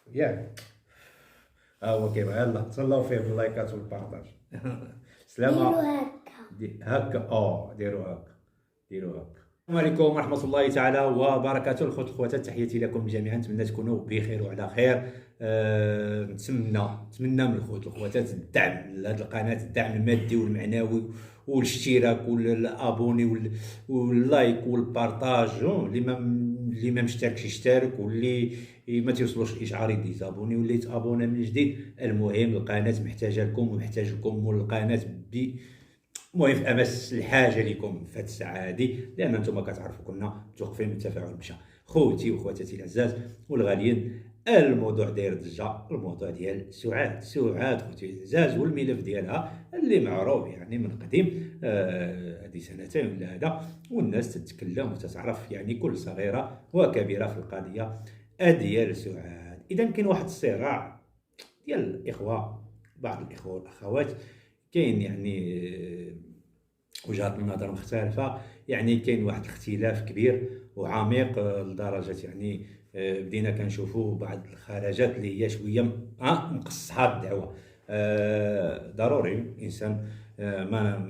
ياك ها هو كيبغي. يلاه تهلاو فيه باللايكات والبارطاج. سلامة. ديروا هكا. هكا ديروا هكا، ديروا هكا. السلام عليكم ورحمة الله تعالى وبركاته. الخوت الخواتات، تحياتي لكم جميعا، نتمنى تكونوا بخير وعلى خير. نتمنى من الخوت الخواتات الدعم لهذه القناة، الدعم المادي والمعنوي والاشتراك والابوني واللايك والبارطاج. اللي ما مشتركش يشترك، واللي ما توصلوش الاشعار يتابوني، واللي يتابونا من جديد. المهم القناة محتاجة لكم ومحتاج لكم القناة المهم في امس الحاجه لكم في هذه الساعه هذه، لان انتم كتعرفوا كنا متوقفين من التفاعل مشى. خوتي وخواتاتي العزاز والغاليين، الموضوع داير ضجه، الموضوع ديال سعاد خوتي العزاز والملف ديالها اللي معروف يعني من قديم. هذه سنتين ولا هذا، والناس تتكلم وتتعرف يعني كل صغيره وكبيره في القضيه ديال سعاد. اذا كاين واحد الصراع ديال الاخوه، بعض الاخوه والاخوات، كاين يعني وجهات النظر مختلفة. يعني كاين واحد الاختلاف كبير وعميق، لدرجة يعني بدينا كنشوفوا بعض الخرجات اللي هي شوية مقصحة الدعوة. ضروري الإنسان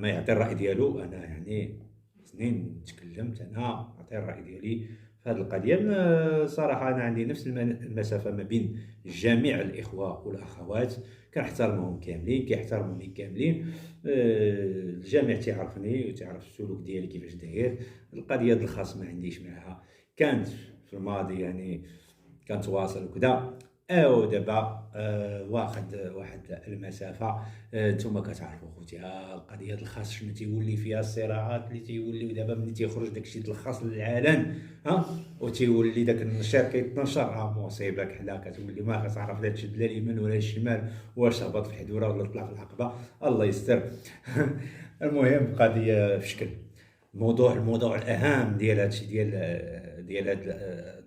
ما يعطي الرأي ديالو. أنا يعني سنين تكلمت، أنا عطي الرأي ديالي في هذه القضية. صراحة أنا عندي نفس المسافة ما بين جميع الإخوة والأخوات، كنحترمهم كاملين، كيحترموني كاملين. الجميع تيعرفني وتيعرف السلوك ديالي كيفاش داير. القضيه ديال الخاص ما عنديش معها، كانت في الماضي يعني كنتواصل وكذا، او دابا واخد المسافه. نتوما كتعرفوا خوتي، القضيه ديال الخاص شنو تيولي فيها الصراعات اللي تيوليو دابا ملي تيخرج داكشي ديال الخاص للعلن، وتيولي داك النشر كيتنشر، مصيبه كحله. كتولي ما كتعرف لا تشد لا اليمين ولا الشمال، واش هبط في الحدوره ولا طلع في العقبه، الله يستر. المهم قضيه في شكل الموضوع الاهم ديال هادشي ديال هاد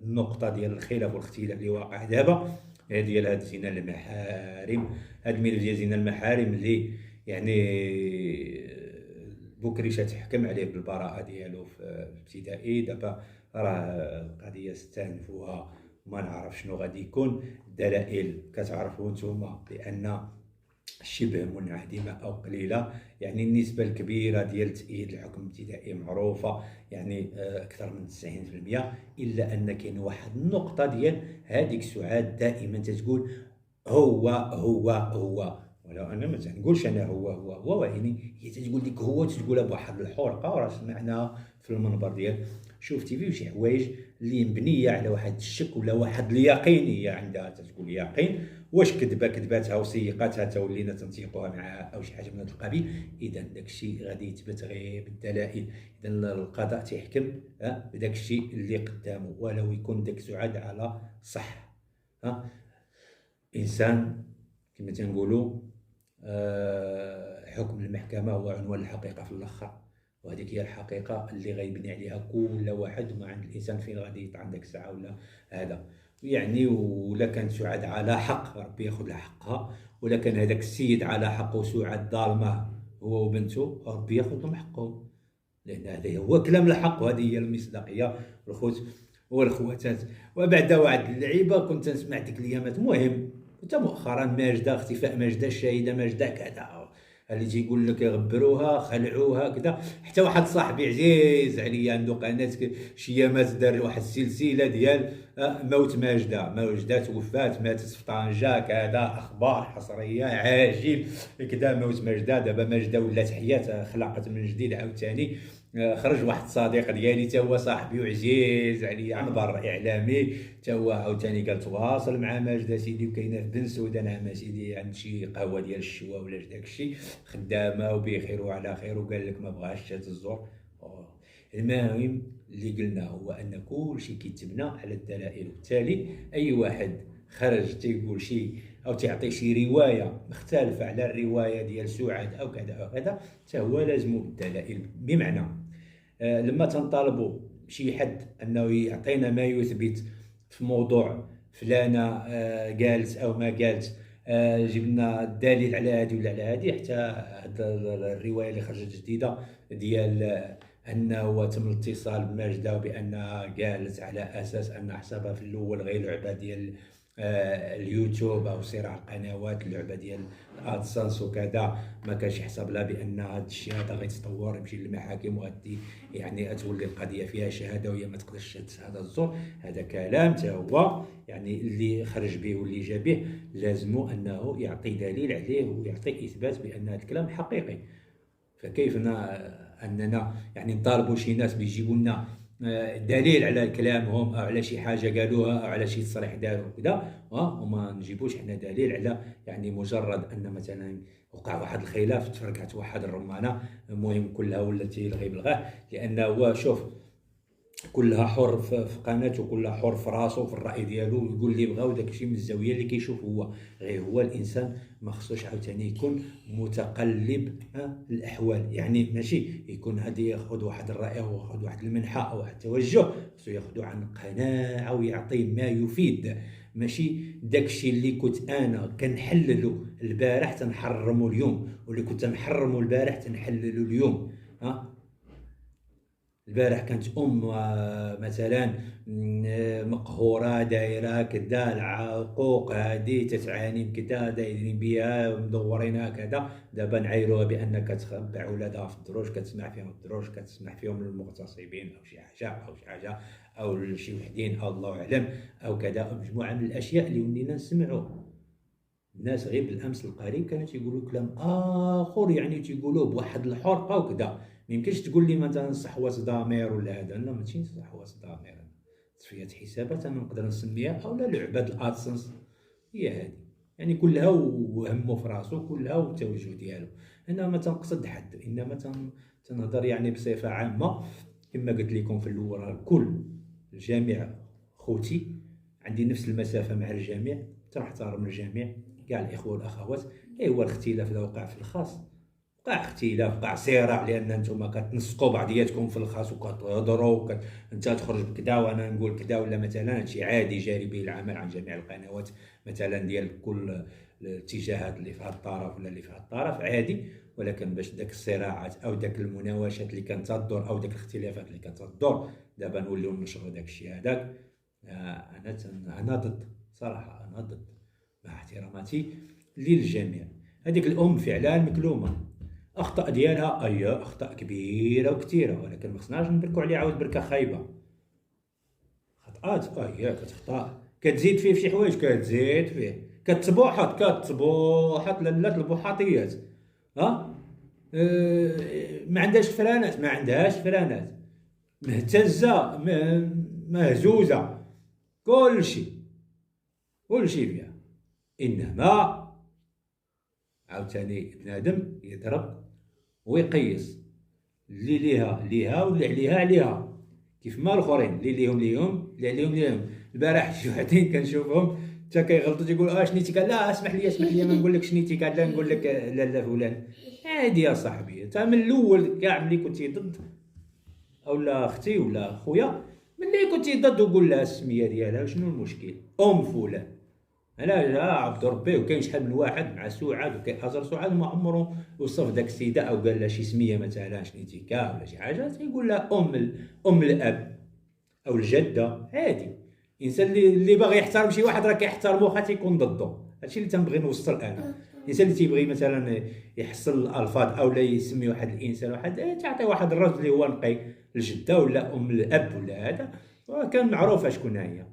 النقطه ديال الخلاف والاختلاف اللي واقع دابا، ديال هاد زنا المحارم. هاد الملف ديال زنا المحارم اللي يعني بكري تحكم عليه بالبراءه ديالو في الابتدائي. دابا راه القضيه استأنفوها وما نعرف شنو غادي يكون. الدلائل كتعرفوا نتوما بان شبه منعدمه او قليله. يعني النسبه الكبيره ديال تأييد الحكم الابتدائي معروفه، يعني اكثر من 90%. الا ان كاين واحد النقطه ديال هذيك سعاد دائما تتقول هو، ولو انا ما تنقولش انا هو، يعني هي تتقول ديك هو، تتقولها بواحد الحرقه، وراه سمعناها في المنبر ديال شفتي فيه شي حوايج اللي مبنيه على واحد الشك ولا واحد اليقين. هي عندها تتقول يقين، واش كذباتها وسيقاتها تولينا تنطيقوها معها او شي حاجه من هذا القبيل. اذا داكشي غادي يثبت غير بالدلائل. اذا القضاء تيحكم بداكشي اللي قدامه، ولو يكون داك سعاد على صح. انسان كما تنقولوا، حكم المحكمه هو عنوان الحقيقه في الاخر، وهذيك هي الحقيقه اللي غيبني عليها كل واحد. ما عند الانسان فين غادي يطعن داك الساعه ولا هذا يعني. ولا كانت سعاد على حق، ربي ياخذ لها حقها. ولا كان هذاك السيد على حق وسعاد ظالمه هو وبنته، ربي ياخذ لهم حقهم، لان هذا هو كلام الحق، وهذه هي المصداقيه. الخوت والخواتات، وبعد واحد اللعيبه كنت نسمع ديك الايامات، مهم حتى مؤخرا ماجده، اختفاء ماجده، الشاهده ماجده كذا، اللي تيقول لك غبروها خلعوها كذا. حتى واحد صاحبي عزيز عليا عنده قناه شي ايامات دار واحد السلسله ديال موت ماجده توفات، ماتت في طنجه كذا، اخبار حصريه عاجل كذا، موت ماجده. دابا ماجده ولات حياه، خلقت من جديد عاوتاني. خرج واحد صديق ديالي تا هو صاحبي وعزيز عليا عنبر اعلامي، تا هو عاوتاني قال تواصل مع ماجده سيدي، وكاينه في بن سوده، نعم سيدي، عند شي قهوه ديال الشوا ولا داك الشيء، خدامه وبخير وعلى خير، وقال لك ما بغاش تزور. المهم اللي قلنا هو ان كل شيء كيتبنى على الدلائل، وبالتالي اي واحد خرج تيقول شيء او تعطي شي روايه مختلفه على الروايه ديال سعاد او كذا او كذا، حتى هو لازم بالدلائل. بمعنى لما تنطالبوا شي حد انه يعطينا ما يثبت في موضوع فلانه قالت او ما قالت، جبنا الدليل على هذه ولا على هذه. حتى هاد الروايه اللي خرجت جديده ديال انه تم الاتصال بماجده بانها قالت على اساس ان حسابها في الاول غير لعبه ديال اليوتيوب او صراع القنوات، اللعبه ديال الادسنس وكذا، ما كانش يحسب لها بان هذا الشيء هذا غيتطور يمشي للمحاكم وغادي يعني تولي القضيه فيها شهاده وهي ما تقدرش تشهد هذا الزور. هذا كلام تا هو يعني اللي خرج به واللي جا به لازم انه يعطي دليل عليه ويعطي اثبات بان هذا الكلام حقيقي. فكيف اننا يعني نطالبوا شي ناس بيجيبوا لنا دليل على كلامهم او على شي حاجه قالوها او على شي تصريح داروا كذا، وما نجيبوش حنا دليل على يعني مجرد ان مثلا وقع واحد الخلاف تفرقعت واحد الرمانه، المهم كلها ولات يلغي بلغاه، لانه هو شوف كلها حر في قناته، كلها حر في راسو في الراي ديالو، يقول اللي بغا وداك الشيء من الزاويه اللي كيشوف هو. غير هو الانسان ما خصوش عاوتاني يكون متقلب الاحوال، يعني ماشي يكون هادي ياخذ واحد الراي او ياخذ واحد المنحى او واحد التوجه، خصو ياخذو عن قناعه ويعطي ما يفيد. ماشي داكشي اللي كنت انا كنحللو البارح تنحرمو اليوم، واللي كنت نحرمو البارح تنحللو اليوم. البارح كانت مثلا مقهوره دايره كدا العقوق هذه تتعاني بكدا دايرين بها مدورينها كذا، دابا نعايروها بانك تخبع ولادها في الدروج، كتسمع فيهم الدروج، كتسمع فيهم المغتصبين او شي حاجه او شي حاجه او شي وحدين او الله اعلم او كذا، مجموعه من الاشياء اللي ولينا نسمعوا. الناس غير بالامس القريب كانوا تيقولوا كلام اخر، يعني تيقولوه بواحد الحرقه وكذا. ما يمكنش تقول لي مثلا صحوه ضمير ولا هذا، لا ماشي صحوه ضمير، تصفيه حسابات انا نقدر نسميها، او لا لعبه الادسنس هي هذه، يعني كلها وهمه في راسو، كلها والتوجه ديالو. انا ما تنقصد حد، انما تنهضر يعني بصفه عامه. كما قلت لكم في الاول، الكل الجميع خوتي، عندي نفس المسافه مع الجميع، تنحترم الجميع كاع الاخوه والاخوات. هو الاختلاف اذا وقع في الخاص وقع اختلاف، وقع صراع، لان انتم كتنسقوا بعضياتكم في الخاص وكتهضروا انت تخرج بكذا وانا نقول كذا، ولا مثلا هادشي عادي جاري به العمل عن جميع القنوات مثلا ديال كل الاتجاهات اللي في هذا الطرف ولا اللي في هذا الطرف عادي. ولكن باش داك الصراعات او داك المناوشات اللي كانت تدور او داك الاختلافات اللي كانت تدور دابا نوليو نشروا داك الشيء هذاك، انا ضد صراحه، انا ضد مع احتراماتي للجميع. هذيك الام فعلا مكلومه، اخطاء ديالها اخطاء كبيره وكثيره، ولكن ما خصناش نبركوا عليها عاود بركه خايبه. خطات كتخطا، كتزيد فيه شي حوايج، كتزيد فيه، كتبوحط لاله البوحاطيات. ها ما عندهاش فرانات، ما عندهاش فرانات، مهتزه مهزوزه، كلشي فيها. انما عاوتاني بنادم يضرب ويقيس، اللي ليها واللي عليها، كيف ما الاخرين اللي ليهم اللي عليهم. البارح شي وحدين كنشوفهم حتى كيغلطوا تيقول شنيتي قال، لا اسمح لي ما نقول لك شنيتي قال، لا نقول لك لا فلان. عادي يا صاحبي، انت من الاول كاع ملي كنتي ضد، او لا اختي ولا خويا، ملي كنتي ضد وقول لها السميه ديالها، شنو المشكل؟ فلان، انا جا عبد ربي، وكاين شحال من واحد مع سعاد وكيأجر سعاد ما عمره وصف داك السيده او قال لها شي سميه مثلا شنيتيكا ولا شي حاجه، تيقول لها ام الاب او الجده. عادي، الانسان اللي باغي يحترم شي واحد راه كيحترمو، واخا تيكون ضده. هادشي اللي تنبغي نوصل انا. الانسان اللي تيبغي مثلا يحصل الالفاظ او لا يسمي واحد الانسان واحد، تعطي واحد الرجل اللي هو نقي الجده ولا ام الاب ولا هذا، كان معروفه شكون هي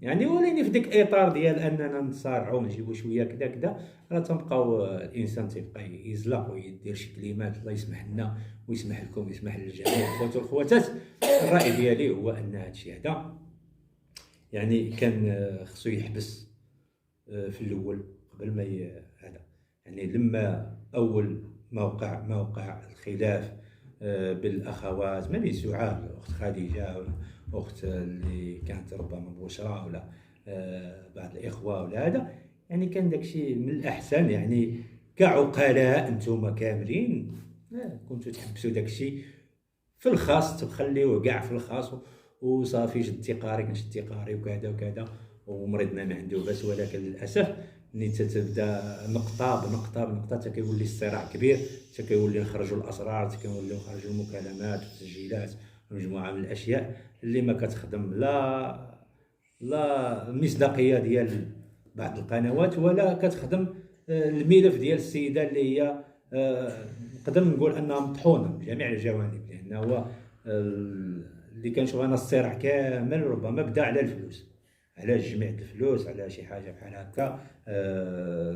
يعني. ولكن في ديك الاطار ديال اننا نتصارعوا ونجيبوا شويه كذا كذا، راه تنبقاو الانسان تيبقى يزلق ويدير شي كلمات. الله يسمح لنا ويسمح لكم ويسمح للجميع الاخوات والخواتات. الراي ديالي هو ان هادشي هذا يعني كان خصو يحبس في الاول قبل ما هذا. يعني لما اول ما وقع الخلاف بالاخوات ما بين سعاد اخت خديجه اخت اللي كانت ربما بشرى ولا بعض الاخوه ولا هذا، يعني كان داكشي من الاحسن يعني كعقلاء انتم كاملين كنتو تحبسوا داكشي في الخاص، تخليوه كاع في الخاص وصافي. شدتي قاري كنشدي قاري وكذا وكذا، ومريضنا ما عنده بس. ولكن للاسف ملي تتبدا نقطه بنقطه حتى كيولي الصراع كبير، حتى كيولي نخرجوا الاسرار، حتى كيوليو نخرجوا المكالمات والتسجيلات ومجموعه من الاشياء اللي ما كتخدم لا لا المصداقيه ديال بعض القنوات، ولا كتخدم الملف ديال السيده اللي هي نقدر نقول انها مطحونه من جميع الجوانب، لان هو اللي كنشوف انا الصراع كامل ربما بدا على الفلوس، على جميع الفلوس، على شي حاجه بحال هكا.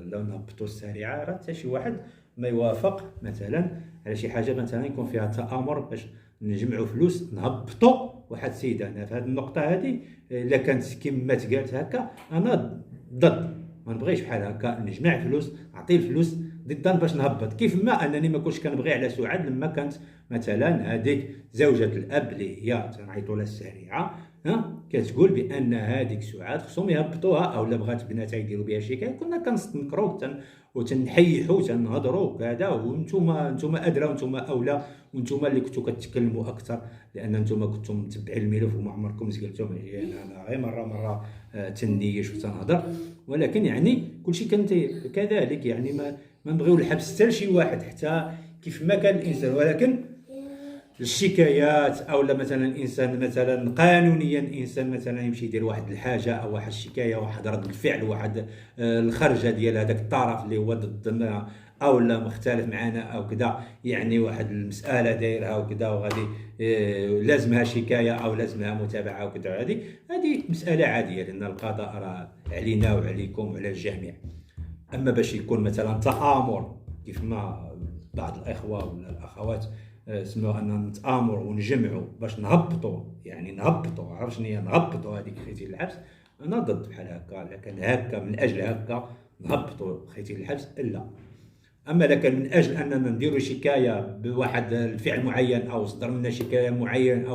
لو نهبطوا السريعه راه حتى شي واحد ما يوافق مثلا على شي حاجه مثلا يكون فيها تآمر باش نجمعوا فلوس نهبطوا واحد السيده. انا في هذه النقطه هذه الا كانت كما تقالت هكا انا ضد، ما نبغيش بحال هكا نجمع فلوس نعطي الفلوس ضدا باش نهبط. كيف ما انني ما كنتش كنبغي على سعاد لما كانت مثلا هذيك زوجة الاب اللي هي تنعيطوا لها السريعه، كتقول بان هذيك سعاد خصهم يهبطوها، او لا بغات بناتها يديروا بها شي كاين، كنا كنستنكروا وتنحيحوا تنهضروا كذا، وانتم ادرى وانتم اولى، وانتم اللي كنتوا كتكلموا اكثر لان انتم كنتم متبعين الملف وما عمركم سقلتوا. يعني انا غير مره تنيش وتنهضر، ولكن يعني كلشي كنت كذلك. يعني ما نبغيو الحبس حتى لشي واحد حتى كيف ما كان الانسان، ولكن الشكايات او لا مثلا الانسان مثلا قانونيا انسان مثلا يمشي يدير واحد الحاجه او واحد الشكايه، واحد رد الفعل، واحد الخرجه ديال هذاك الطرف اللي هو ضدنا او لا مختلف معنا او كذا، يعني واحد المساله دايرها وكذا وغادي لازمها شكايه او لازمها متابعه وكذا، هذه مساله عاديه لان القضاء راه علينا وعليكم وعلى الجميع. اما باش يكون مثلا تآمر كيف ما بعض الاخوه ولا الاخوات سمعوا اننا نتآمروا ونجمعوا باش نهبطوا، يعني نهبطوا، عرف شنو هي نهبطوا هذيك خيتي الحبس، انا ضد بحال هكا. لكن هكا من اجل هكا نهبطوا خيتي الحبس لا. اما لكن من اجل اننا نديروا شكايه بواحد الفعل معين او صدر لنا شكايه معين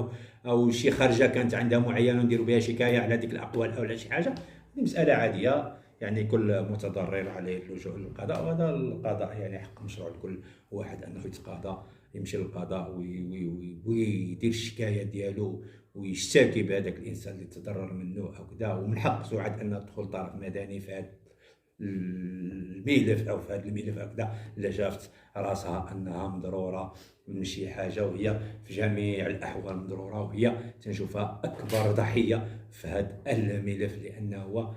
او شي خرجه كانت عندها معينه ونديروا بها شكايه على هذيك الاقوال او على شي حاجه، هذه مساله عاديه. يعني كل متضرر عليه اللجوء للقضاء، وهذا القضاء يعني حق مشروع لكل واحد انه يتقاضى، يمشي للقضاء ويدير الشكايه ديالو ويشتكي بهذاك الانسان اللي تضرر منه او كذا. ومن حق سعاد ان تدخل طرف مدني في هذا الملف او في هذا الملف هكذا الا شافت راسها انها مضروره من شي حاجه، وهي في جميع الاحوال مضروره، وهي تنشوفها اكبر ضحيه في هذا الملف. لانه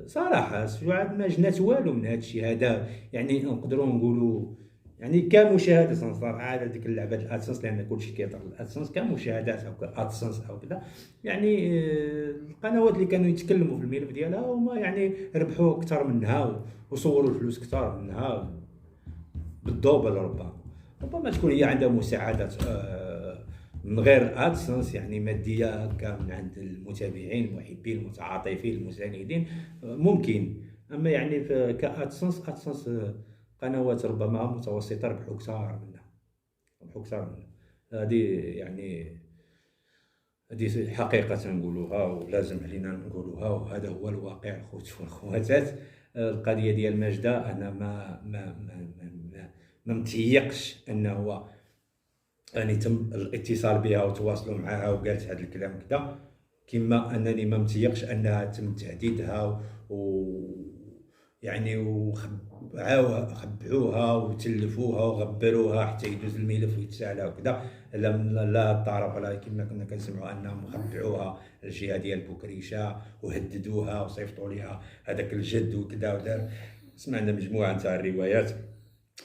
صراحه سعاد ما جنات والو من هذا الشيء هذا. يعني نقدروا نقولوا يعني كمشاهده صراحه على ديك اللعبه الادسنس، لان كلشي كيهضر الادسنس كمشاهدات او كادسنس او كذا. يعني القنوات اللي كانوا يتكلموا في الملف ديالها هما يعني ربحوا اكثر منها وصوروا الفلوس اكثر منها بالدوبل. ربما تكون هي عندها مساعدات من غير ادسنس، يعني ماديه هكا من عند المتابعين المحبين المتعاطفين المساندين ممكن. اما يعني كادسنس قنوات ربما متوسطه ربحوا اكثر منها، هذه يعني هذه حقيقة نقولوها ولازم علينا نقولوها، وهذا هو الواقع خوت والخواتات. القضية ديال ماجدة أنا ما متيقش أنه يعني تم الاتصال بها وتواصلوا معها وقالت هذا الكلام كذا، كما أنني ما متيقش أنها تم تهديدها يعني وخبعوها وتلفوها وغبروها حتى يدوز الملف ويتسالى وكذا. لا الطرف ولا كما كنا كنسمعوا انهم خبعوها الجهه ديال بوكريشه وهددوها وصيفطوا لها هذاك الجد وكذا ودار. سمعنا مجموعه تاع الروايات،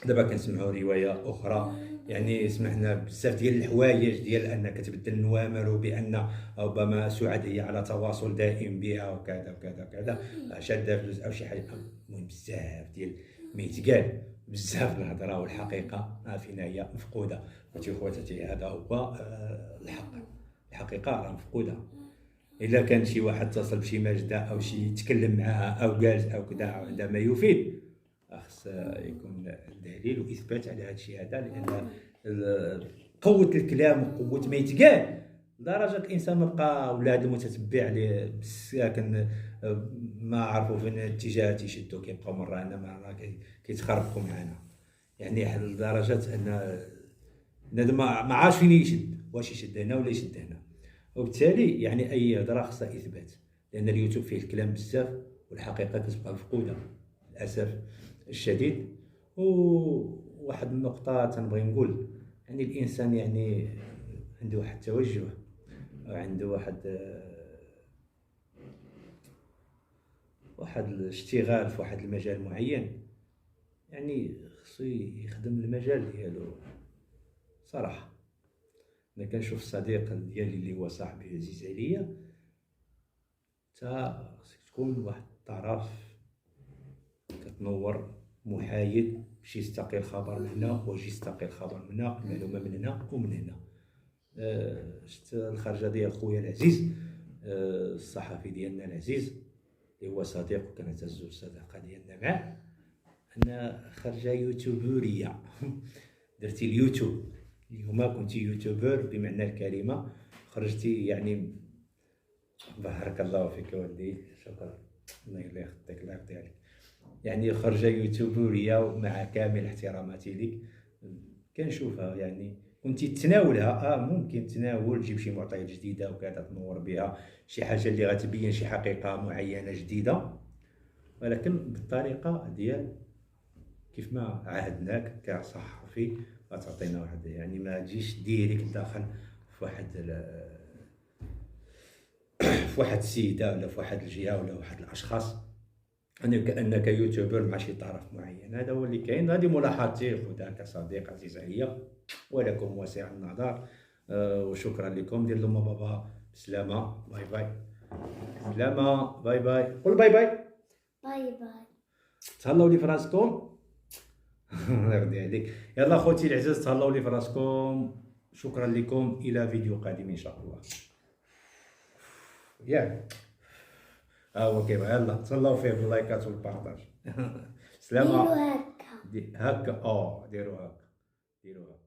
دابا كنسمعوا روايه اخرى. يعني سمعنا بزاف ديال الحوايج ديال انك تبدل النوامر، وبان ربما سعاد هي على تواصل دائم بها وكذا وكذا وكذا، شاده فلوس او شي حاجه. المهم بزاف ديال ما يتقال، بزاف الهضره، والحقيقه فينا هي مفقوده. اخوتي وخواتاتي هذا هو الحق، الحقيقه راه مفقوده. الا كان شي واحد اتصل بشي ماجده او شي تكلم معها او قالت او كذا عندما يفيد، خص يكون دليل واثبات على هذا الشيء هذا. لان قوه الكلام وقوه ما يتقال لدرجه الانسان ما بقى ولاد المتتبع اللي ساكن ما عرفوا فين الاتجاهات يشدوا، كيبقاو مره هنا مره كيتخربقوا معنا. يعني لدرجه ان بنادم ما عارفش فين يشد، واش يشد هنا ولا يشد هنا. وبالتالي يعني اي هضره خصها اثبات، لان اليوتيوب فيه الكلام بزاف والحقيقه كتبقى مفقوده للاسف الشديد. وواحد النقطه تنبغي نقول، يعني الانسان يعني عنده واحد التوجه وعنده واحد واحد الاشتغال في واحد المجال معين، يعني خصو يخدم المجال ديالو صراحه. انا كنشوف الصديق ديالي اللي هو صاحبي عزيز عليا، تا خصك تكون واحد الطرف كتنور محايد، ماشي يستقي الخبر من هنا ويجي يستقي الخبر من هنا، المعلومه من هنا ومن هنا. شفت الخرجه ديال خويا العزيز، الصحفي ديالنا العزيز اللي هو صديق وكنعتزو الصداقه ديالنا معاه، انا خرجه يوتيوبوريه درتي اليوتيوب اليوم، كنتي يوتيوبر بمعنى الكلمه، خرجتي يعني. بارك الله فيك ولدي، شكرا، الله يخليك الله يرضي عليك. يعني خرجه يوتيوبوريه مع كامل احتراماتي لك، كنشوفها يعني كنتي تناولها، ممكن تناول تجيب شي معطيات جديده وكذا تنور بها شي حاجه اللي غتبين شي حقيقه معينه جديده، ولكن بالطريقه ديال كيف ما عاهدناك كصحفي، غتعطينا واحد يعني ما تجيش ديريكت داخل في واحد في واحد السيده ولا في واحد الجهه ولا واحد الاشخاص، أنا كأنك يوتيوبر مع شي طرف معين. هذا هو اللي كاين، هذه ملاحظتي خذها كصديق عزيز عليا، ولكم واسع النظر. وشكرا لكم. دير لهم بابا بسلامه، باي باي، سلامه، باي باي، قول باي باي، باي باي. تهلاو لي في راسكم. الله يرضي عليك. يلا خوتي العزاز، تهلاو لي في راسكم. شكرا لكم، الى فيديو قادم ان شاء الله. ياك هو كيما، يلا تهلاو فيه باللايكات والبارطاج. ديروا سلامه. هكا. هكا، ديروا هكا، ديروا هكا.